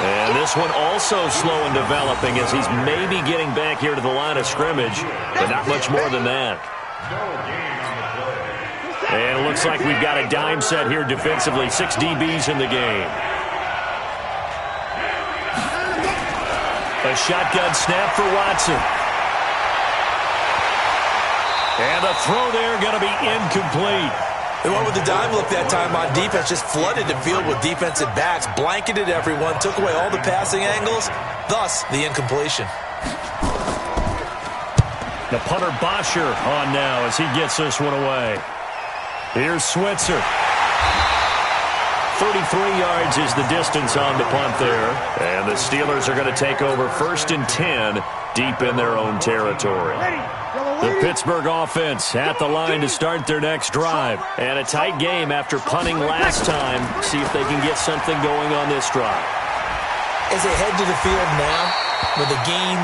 And this one also slow in developing as he's maybe getting back here to the line of scrimmage, but not much more than that. And it looks like we've got a dime set here defensively. 6 DBs in the game. A shotgun snap for Watson. And the throw there going to be incomplete. They went with the dime look that time on defense, just flooded the field with defensive backs, blanketed everyone, took away all the passing angles, thus the incompletion. The punter Bosher on now as he gets this one away. Here's Switzer. 33 yards is the distance on the punt there. And the Steelers are going to take over 1st and 10 deep in their own territory. The Pittsburgh offense at the line to start their next drive. And a tight game after punting last time. See if they can get something going on this drive. As they head to the field now, with the game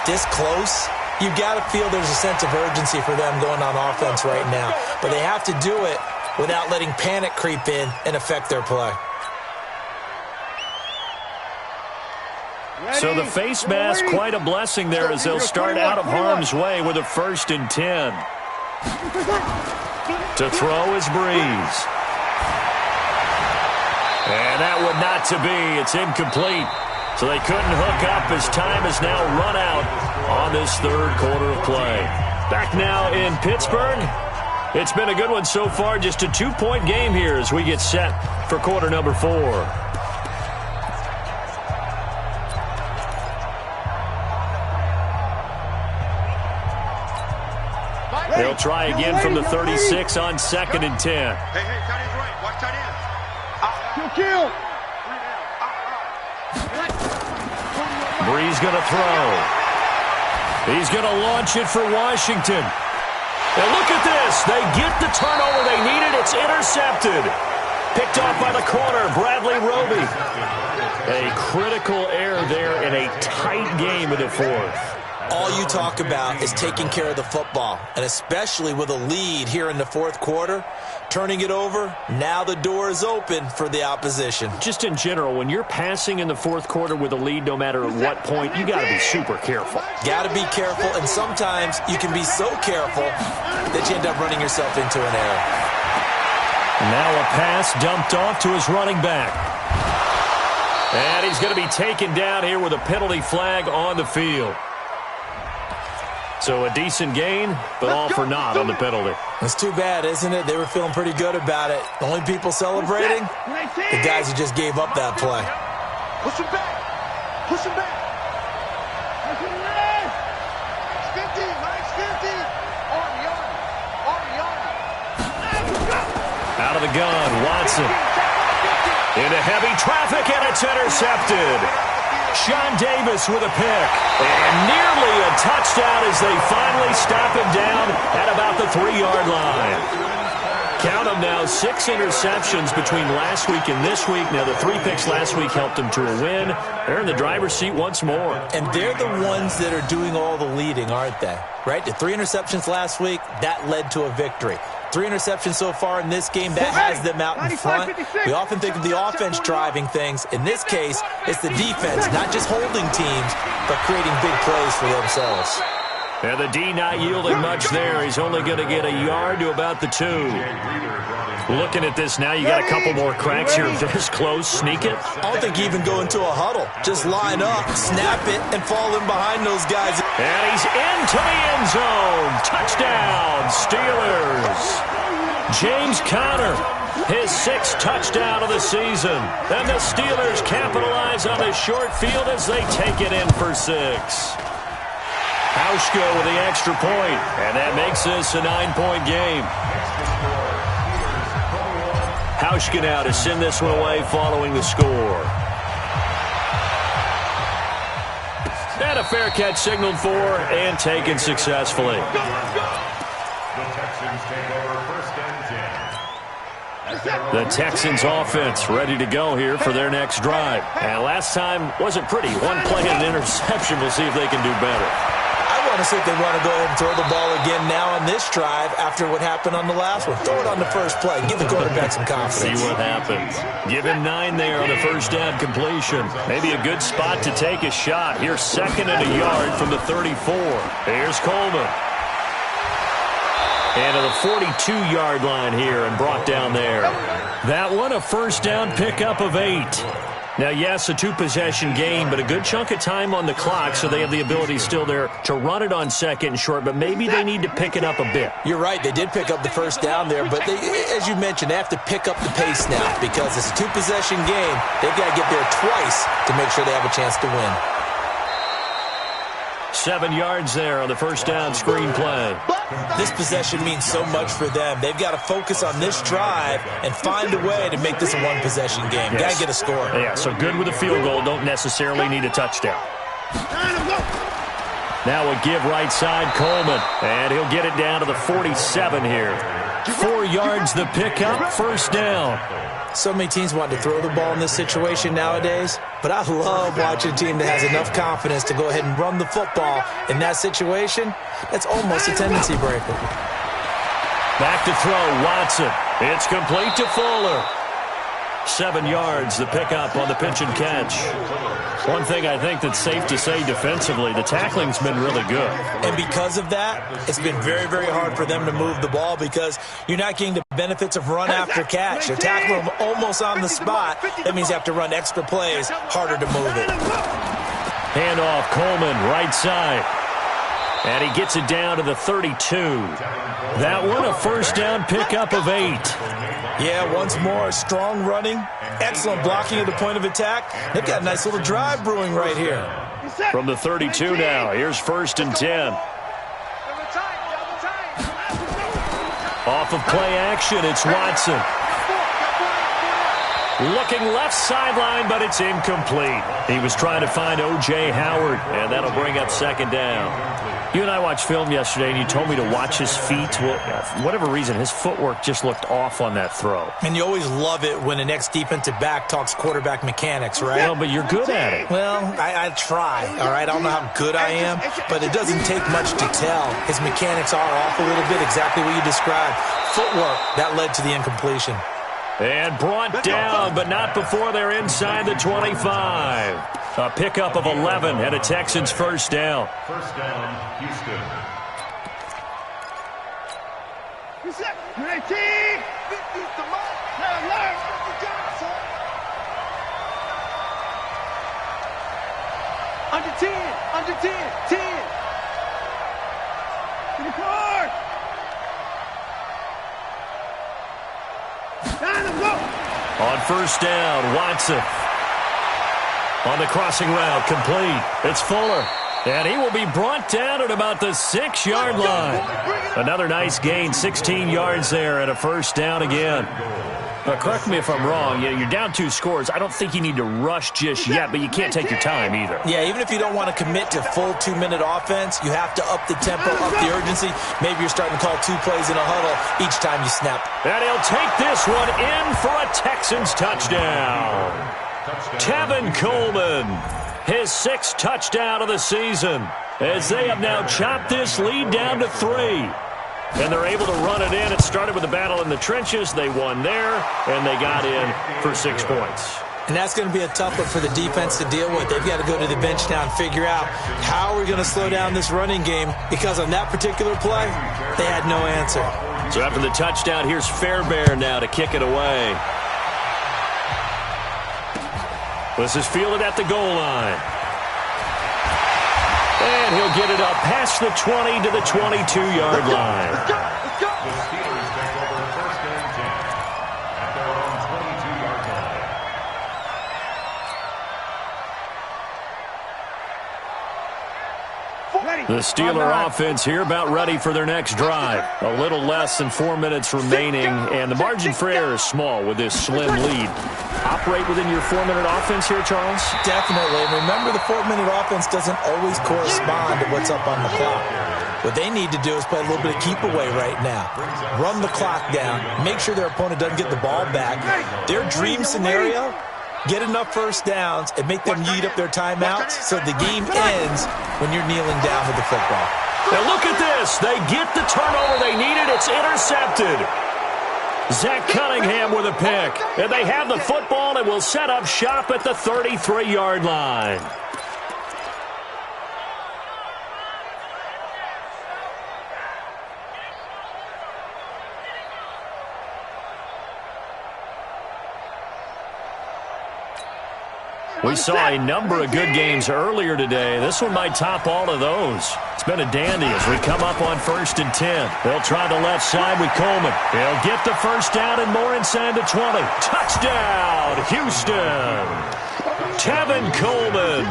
this close, you got to feel there's a sense of urgency for them going on offense right now. But they have to do it without letting panic creep in and affect their play. So the face mask, quite a blessing there as they'll start out of harm's way with a 1st and 10. To throw is Breeze. And that would not to be. It's incomplete. So they couldn't hook up as time has now run out on this 3rd quarter of play. Back now in Pittsburgh. It's been a good one so far. Just a 2-point game here as we get set for quarter number 4. They'll try again from the 36 on 2nd and 10. Hey, tight end's right. Watch tight end. Kill. Breeze going to throw. He's going to launch it for Washington. And look at this. They get the turnover they needed. It's intercepted. Picked off by the corner, Bradley Roby. A critical error there in a tight game in the 4th. All you talk about is taking care of the football, and especially with a lead here in the 4th quarter, turning it over, now the door is open for the opposition. Just in general, when you're passing in the 4th quarter with a lead, no matter at what point, you got to be super careful. Got to be careful, and sometimes you can be so careful that you end up running yourself into an error. Now a pass dumped off to his running back. And he's going to be taken down here with a penalty flag on the field. So a decent gain, but all for naught on the penalty. It's too bad, isn't it? They were feeling pretty good about it. The only people celebrating, the guys who just gave up that play. Push him back. Push him back. Max 50. Max 50. Army. Out of the gun, Watson. Into heavy traffic, and it's intercepted. Sean Davis with a pick. And nearly a touchdown as they finally stop him down at about the 3-yard line. Count them now, 6 interceptions between last week and this week. Now, the 3 picks last week helped them to a win. They're in the driver's seat once more. And they're the ones that are doing all the leading, aren't they? Right? The 3 interceptions last week, that led to a victory. 3 interceptions so far in this game, that has them out in front. We often think of the offense driving things. In this case, it's the defense, not just holding teams, but creating big plays for themselves. And the D not yielding much there. He's only going to get a yard to about the 2. Looking at this now, you got a couple more cracks here. This close, sneak it. I don't think even go into a huddle. Just line up, snap it, and fall in behind those guys. And he's into the end zone. Touchdown, Steelers. James Conner, his 6th touchdown of the season. And the Steelers capitalize on the short field as they take it in for 6. Hauschka with the extra point, and that makes this a 9-point game. Hauschka now to send this one away following the score. And a fair catch signaled for and taken successfully. The Texans offense ready to go here for their next drive. And last time wasn't pretty. One play and an interception. We'll see if they can do better. I want to see if they want to go ahead and throw the ball again now on this drive after what happened on the last one. Throw it on the first play. Give the quarterback some confidence. See what happens. Give him 9 there on the first down completion. Maybe a good spot to take a shot. Here's 2nd and a yard from the 34. Here's Coleman. And to the 42-yard line here and brought down there. That one a first down pickup of 8. Now, yes, a two-possession game, but a good chunk of time on the clock, so they have the ability still there to run it on second and short, but maybe they need to pick it up a bit. You're right. They did pick up the first down there, but as you mentioned, they have to pick up the pace now because it's a two-possession game. They've got to get there twice to make sure they have a chance to win. 7 yards there on the first down screen play. This possession means so much for them. They've got to focus on this drive and find a way to make this a one-possession game. Yes. Got to get a score. Yeah, so good with a field goal. Don't necessarily need a touchdown. Now a give right side, Coleman. And he'll get it down to the 47 here. 4 yards the pickup, first down. So many teams want to throw the ball in this situation nowadays, but I love watching a team that has enough confidence to go ahead and run the football in that situation. That's almost a tendency breaker. Back to throw, Watson. It's complete to Fuller. 7 yards, the pickup on the pitch and catch. One thing I think that's safe to say defensively, the tackling's been really good. And because of that, it's been very, very hard for them to move the ball because you're not getting the benefits of run after catch. They're tackling them almost on the spot. That means you have to run extra plays, harder to move it. Handoff, Coleman, right side. And he gets it down to the 32. That one a first down pickup of 8. Yeah, once more, strong running, excellent blocking at the point of attack. They've got a nice little drive brewing right here. From the 32 now, here's first and 10. Off of play action, it's Watson. Looking left sideline, but it's incomplete. He was trying to find O.J. Howard, and that'll bring up second down. You and I watched film yesterday, and you told me to watch his feet. Well, for whatever reason, his footwork just looked off on that throw. And you always love it when an ex-defensive back talks quarterback mechanics, right? Well, but you're good at it. Well, I try, all right? I don't know how good I am, but it doesn't take much to tell. His mechanics are off a little bit, exactly what you described. Footwork, that led to the incompletion. And brought down, but not before they're inside the 25. A pickup of 11 and a Texans first down. First down, Houston. Under 10, under 10, 10. To the car. On first down, Watson. On the crossing route, complete. It's Fuller. And he will be brought down at about the 6-yard line. Another nice gain, 16 yards there and a first down again. Correct me if I'm wrong. You're down 2 scores. I don't think you need to rush just yet, but you can't take your time either. Yeah, even if you don't want to commit to full 2-minute offense, you have to up the tempo, up the urgency. Maybe you're starting to call 2 plays in a huddle each time you snap. And he'll take this one in for a Texans touchdown. Tevin Coleman, his 6th touchdown of the season, as they have now chopped this lead down to 3. And they're able to run it in. It started with a battle in the trenches. They won there, and they got in for 6 points. And that's going to be a tough one for the defense to deal with. They've got to go to the bench now and figure out how we're going to slow down this running game, because on that particular play, they had no answer. So after the touchdown, here's Fairbairn now to kick it away. This is fielded at the goal line. And he'll get it up past the 20 to the 22-yard line. The Steelers take over first and 10 at their own 22-yard line. The Steeler offense here about ready for their next drive. A little less than 4 minutes remaining, and the margin for error is small with this slim lead. Operate within your 4-minute offense here, Charles? Definitely. And remember, the 4-minute offense doesn't always correspond to what's up on the clock. What they need to do is play a little bit of keep away right now. Run the clock down. Make sure their opponent doesn't get the ball back. Their dream scenario, get enough first downs and make them eat up their timeouts so the game ends when you're kneeling down with the football. Now look at this. They get the turnover they needed. It's intercepted. Zach Cunningham with a pick. And they have the football and will set up shop at the 33-yard line. We saw a number of good games earlier today. This one might top all of those. It's been a dandy as we come up on 1st and 10. They'll try the left side with Coleman. He'll get the first down and more inside the 20. Touchdown, Houston. Tevin Coleman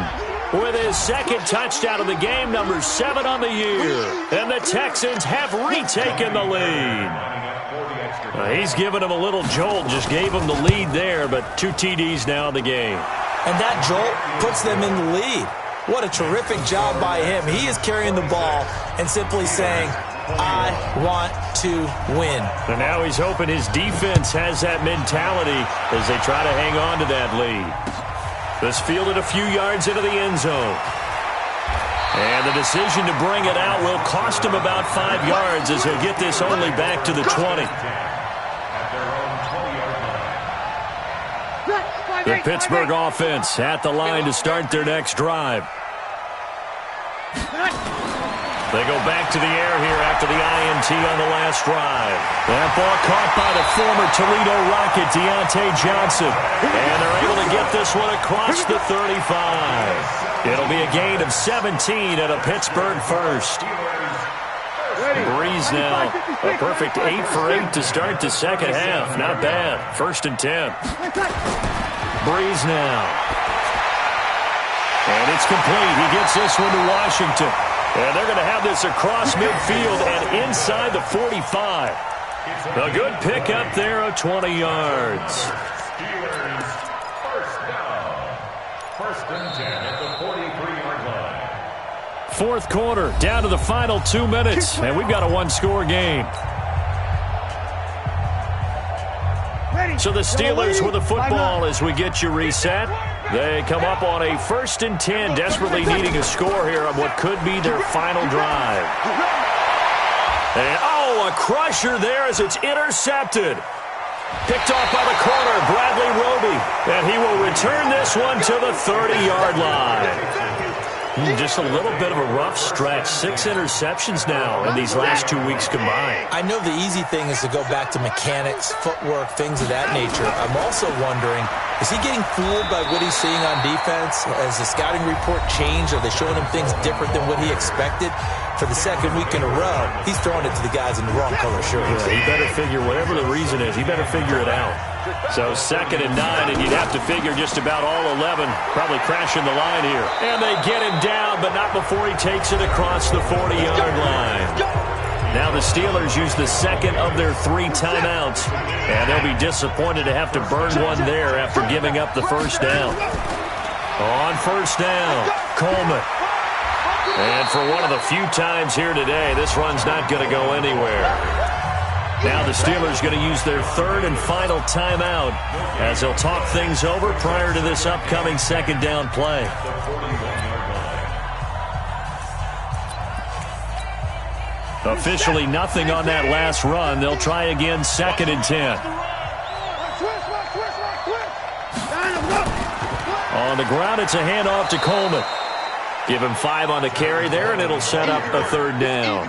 with his second touchdown of the game, number 7 on the year. And the Texans have retaken the lead. He's given him a little jolt, just gave him the lead there, but 2 TDs now in the game. And that jolt puts them in the lead. What a terrific job by him. He is carrying the ball and simply saying, I want to win. And now he's hoping his defense has that mentality as they try to hang on to that lead. This fielded a few yards into the end zone. And the decision to bring it out will cost him about 5 yards as he'll get this only back to the 20. The Pittsburgh offense at the line to start their next drive. They go back to the air here after the INT on the last drive. That ball caught by the former Toledo Rocket, Deontay Johnson. And they're able to get this one across the 35. It'll be a gain of 17 at a Pittsburgh first. Breeze now, a perfect 8 for 8 to start the second half. Not bad. 1st and 10. Breeze now. And it's complete. He gets this one to Washington. And they're going to have this across midfield and inside the 45. A good pickup there of 20 yards. Steelers first down. 1st and 10 at the 43-yard line. 4th quarter, down to the final 2 minutes. And we've got a 1-score game. So the Steelers with the football as we get you reset. They come up on a 1st and 10, desperately needing a score here on what could be their final drive. And, a crusher there as it's intercepted. Picked off by the corner, Bradley Roby. And he will return this one to the 30-yard line. Just a little bit of a rough stretch. 6 interceptions now in these last 2 weeks combined. I know the easy thing is to go back to mechanics, footwork, things of that nature. I'm also wondering, is he getting fooled by what he's seeing on defense? Has the scouting report changed? Are they showing him things different than what he expected? For the second week in a row, he's throwing it to the guys in the wrong color shirt. Yeah, he better figure, whatever the reason is, he better figure it out. So 2nd and 9, and you'd have to figure just about all 11 probably crashing the line here. And they get him down, but not before he takes it across the 40-yard line. Now the Steelers use the second of their 3 timeouts, and they'll be disappointed to have to burn one there after giving up the first down. On 1st down, Coleman. And for one of the few times here today, this run's not going to go anywhere. Now the Steelers going to use their 3rd and final timeout as they'll talk things over prior to this upcoming 2nd down play. Officially nothing on that last run. They'll try again 2nd and 10. On the ground, it's a handoff to Coleman. Give him 5 on the carry there, and it'll set up a 3rd down.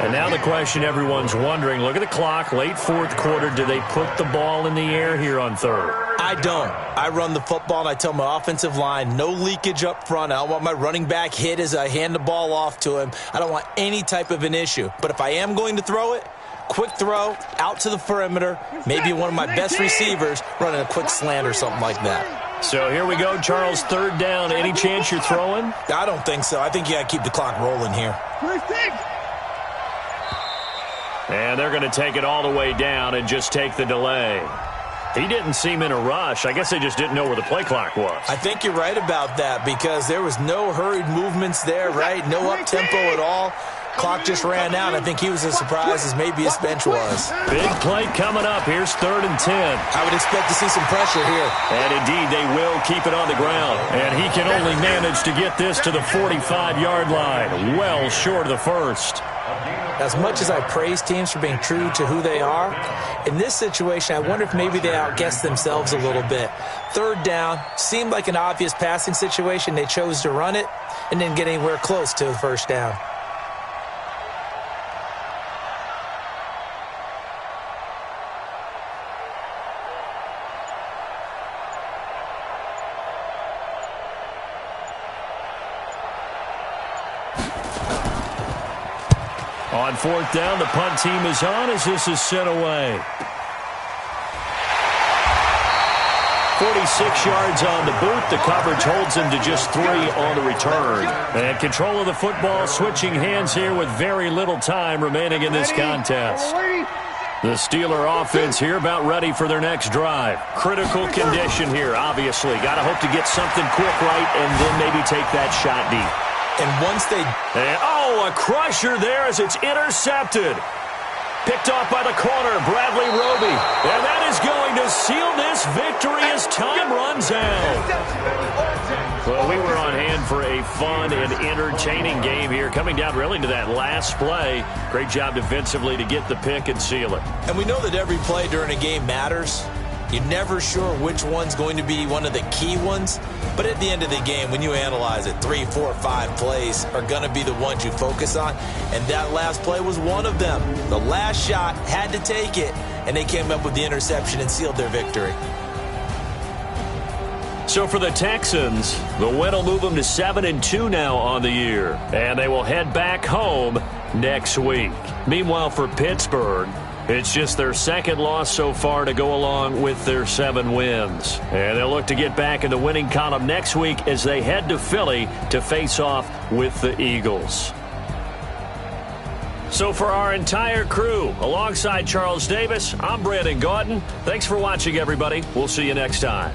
And now the question everyone's wondering, look at the clock, late 4th quarter, do they put the ball in the air here on 3rd? I don't. I run the football, and I tell my offensive line, no leakage up front. I don't want my running back hit as I hand the ball off to him. I don't want any type of an issue. But if I am going to throw it, quick throw, out to the perimeter, maybe one of my best receivers running a quick slant or something like that. So here we go, Charles, 3rd down. Any chance you're throwing? I don't think so. I think you got to keep the clock rolling here. And they're going to take it all the way down and just take the delay. He didn't seem in a rush. I guess they just didn't know where the play clock was. I think you're right about that because there was no hurried movements there, right? No up-tempo at all. Clock just ran out. I think he was as surprised as maybe his bench was. Big play coming up. Here's 3rd and 10. I would expect to see some pressure here. And indeed, they will keep it on the ground. And he can only manage to get this to the 45-yard line. Well short of the 1st. As much as I praise teams for being true to who they are, in this situation, I wonder if maybe they outguessed themselves a little bit. 3rd down, seemed like an obvious passing situation. They chose to run it and didn't get anywhere close to the 1st down. On fourth down, the punt team is on as this is sent away. 46 yards on the boot. The coverage holds him to just 3 on the return. And control of the football switching hands here with very little time remaining in this contest. The Steeler offense here about ready for their next drive. Critical condition here, obviously. Got to hope to get something quick right and then maybe take that shot deep. And once they... a crusher there as it's intercepted. Picked off by the corner, Bradley Roby. And that is going to seal this victory as time runs out. Well, we were on hand for a fun and entertaining game here, coming down really to that last play. Great job defensively to get the pick and seal it. And we know that every play during a game matters. You're never sure which one's going to be one of the key ones. But at the end of the game, when you analyze it, 3, 4, 5 plays are going to be the ones you focus on. And that last play was one of them. The last shot had to take it, and they came up with the interception and sealed their victory. So for the Texans, the win will move them to 7-2 now on the year. And they will head back home next week. Meanwhile, for Pittsburgh, it's just their second loss so far to go along with their 7 wins. And they'll look to get back in the winning column next week as they head to Philly to face off with the Eagles. So for our entire crew, alongside Charles Davis, I'm Brandon Gautin. Thanks for watching, everybody. We'll see you next time.